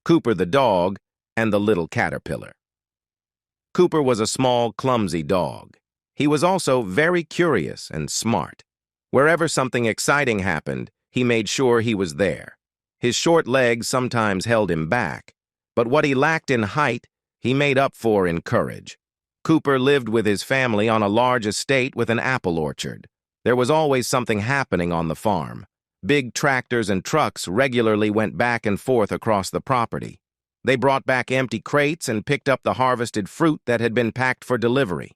Cooper the dog, and the little caterpillar. Cooper was a small, clumsy dog. He was also very curious and smart. Wherever something exciting happened, he made sure he was there. His short legs sometimes held him back, but what he lacked in height, he made up for in courage. Cooper lived with his family on a large estate with an apple orchard. There was always something happening on the farm. Big tractors and trucks regularly went back and forth across the property. They brought back empty crates and picked up the harvested fruit that had been packed for delivery.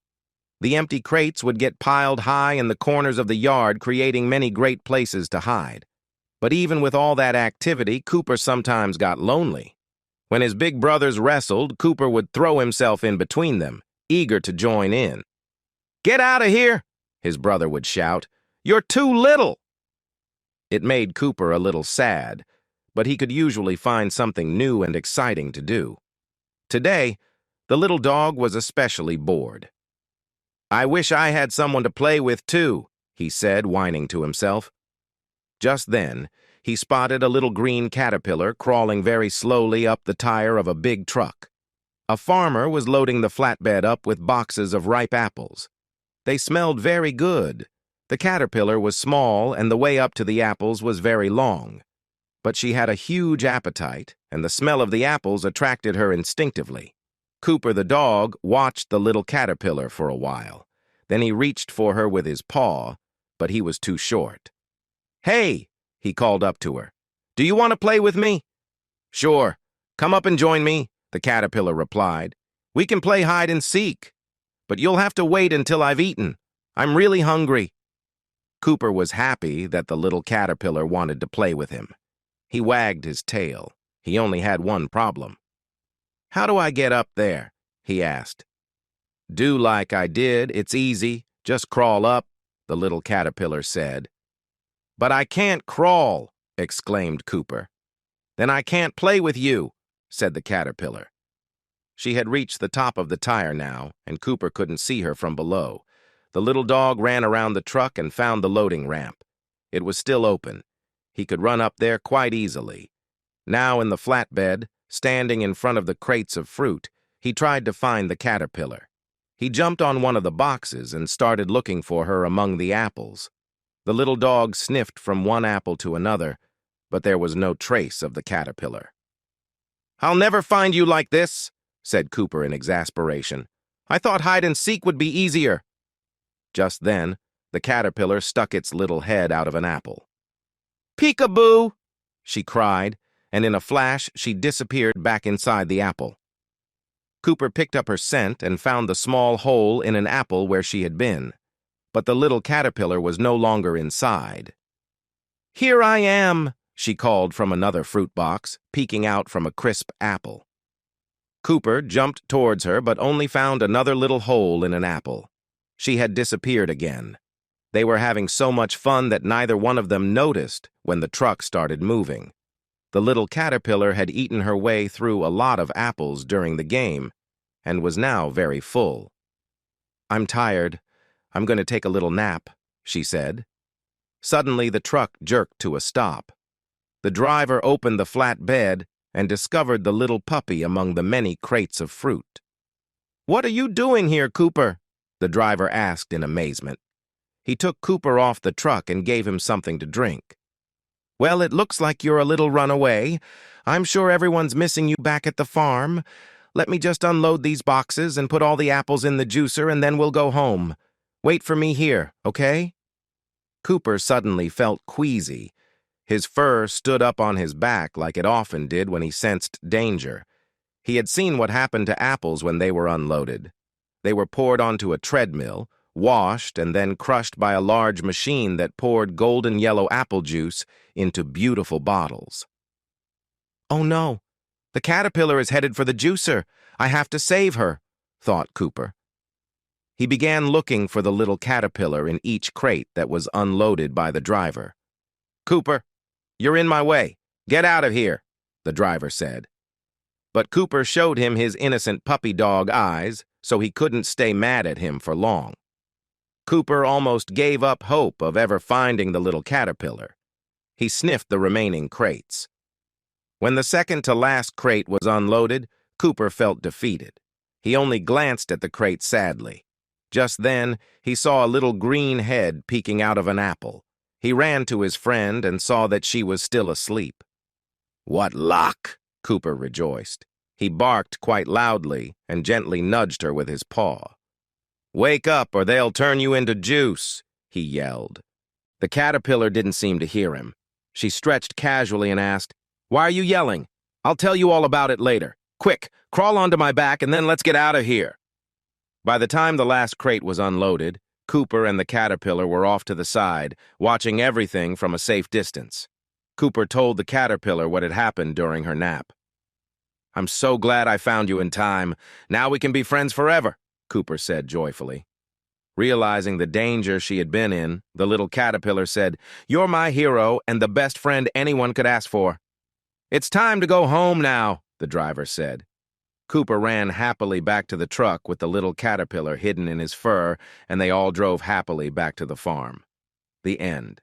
The empty crates would get piled high in the corners of the yard, creating many great places to hide. But even with all that activity, Cooper sometimes got lonely. When his big brothers wrestled, Cooper would throw himself in between them, eager to join in. "Get out of here!" his brother would shout. "You're too little!" It made Cooper a little sad, but he could usually find something new and exciting to do. Today, the little dog was especially bored. "I wish I had someone to play with too," he said, whining to himself. Just then, he spotted a little green caterpillar crawling very slowly up the tire of a big truck. A farmer was loading the flatbed up with boxes of ripe apples. They smelled very good. The caterpillar was small and the way up to the apples was very long. But she had a huge appetite, and the smell of the apples attracted her instinctively. Cooper the dog watched the little caterpillar for a while. Then he reached for her with his paw, but he was too short. "Hey," he called up to her. "Do you want to play with me?" "Sure. Come up and join me," the caterpillar replied. "We can play hide and seek. But you'll have to wait until I've eaten. I'm really hungry." Cooper was happy that the little caterpillar wanted to play with him. He wagged his tail. He only had one problem. "How do I get up there?" he asked. "Do like I did. It's easy. Just crawl up," the little caterpillar said. "But I can't crawl," exclaimed Cooper. "Then I can't play with you," said the caterpillar. She had reached the top of the tire now, and Cooper couldn't see her from below. The little dog ran around the truck and found the loading ramp. It was still open. He could run up there quite easily. Now in the flatbed, standing in front of the crates of fruit, he tried to find the caterpillar. He jumped on one of the boxes and started looking for her among the apples. The little dog sniffed from one apple to another, but there was no trace of the caterpillar. "I'll never find you like this," said Cooper in exasperation. "I thought hide and seek would be easier." Just then, the caterpillar stuck its little head out of an apple. "Peekaboo!" she cried, and in a flash she disappeared back inside the apple. Cooper picked up her scent and found the small hole in an apple where she had been. But the little caterpillar was no longer inside. "Here I am," she called from another fruit box, peeking out from a crisp apple. Cooper jumped towards her but only found another little hole in an apple. She had disappeared again. They were having so much fun that neither one of them noticed when the truck started moving. The little caterpillar had eaten her way through a lot of apples during the game and was now very full. "I'm tired. I'm going to take a little nap," she said. Suddenly, the truck jerked to a stop. The driver opened the flat bed and discovered the little puppy among the many crates of fruit. "What are you doing here, Cooper?" the driver asked in amazement. He took Cooper off the truck and gave him something to drink. "Well, it looks like you're a little runaway. I'm sure everyone's missing you back at the farm. Let me just unload these boxes and put all the apples in the juicer, and then we'll go home. Wait for me here, okay?" Cooper suddenly felt queasy. His fur stood up on his back like it often did when he sensed danger. He had seen what happened to apples when they were unloaded. They were poured onto a treadmill, washed, and then crushed by a large machine that poured golden yellow apple juice into beautiful bottles. "Oh no, the caterpillar is headed for the juicer. I have to save her," thought Cooper. He began looking for the little caterpillar in each crate that was unloaded by the driver. "Cooper, you're in my way. Get out of here," the driver said. But Cooper showed him his innocent puppy dog eyes, so he couldn't stay mad at him for long. Cooper almost gave up hope of ever finding the little caterpillar. He sniffed the remaining crates. When the second-to-last crate was unloaded, Cooper felt defeated. He only glanced at the crate sadly. Just then, he saw a little green head peeking out of an apple. He ran to his friend and saw that she was still asleep. "What luck!" Cooper rejoiced. He barked quite loudly and gently nudged her with his paw. "Wake up or they'll turn you into juice," he yelled. The caterpillar didn't seem to hear him. She stretched casually and asked, "Why are you yelling? I'll tell you all about it later. Quick, crawl onto my back and then let's get out of here." By the time the last crate was unloaded, Cooper and the caterpillar were off to the side, watching everything from a safe distance. Cooper told the caterpillar what had happened during her nap. "I'm so glad I found you in time. Now we can be friends forever," Cooper said joyfully. Realizing the danger she had been in, the little caterpillar said, "You're my hero and the best friend anyone could ask for." "It's time to go home now," the driver said. Cooper ran happily back to the truck with the little caterpillar hidden in his fur, and they all drove happily back to the farm. The end.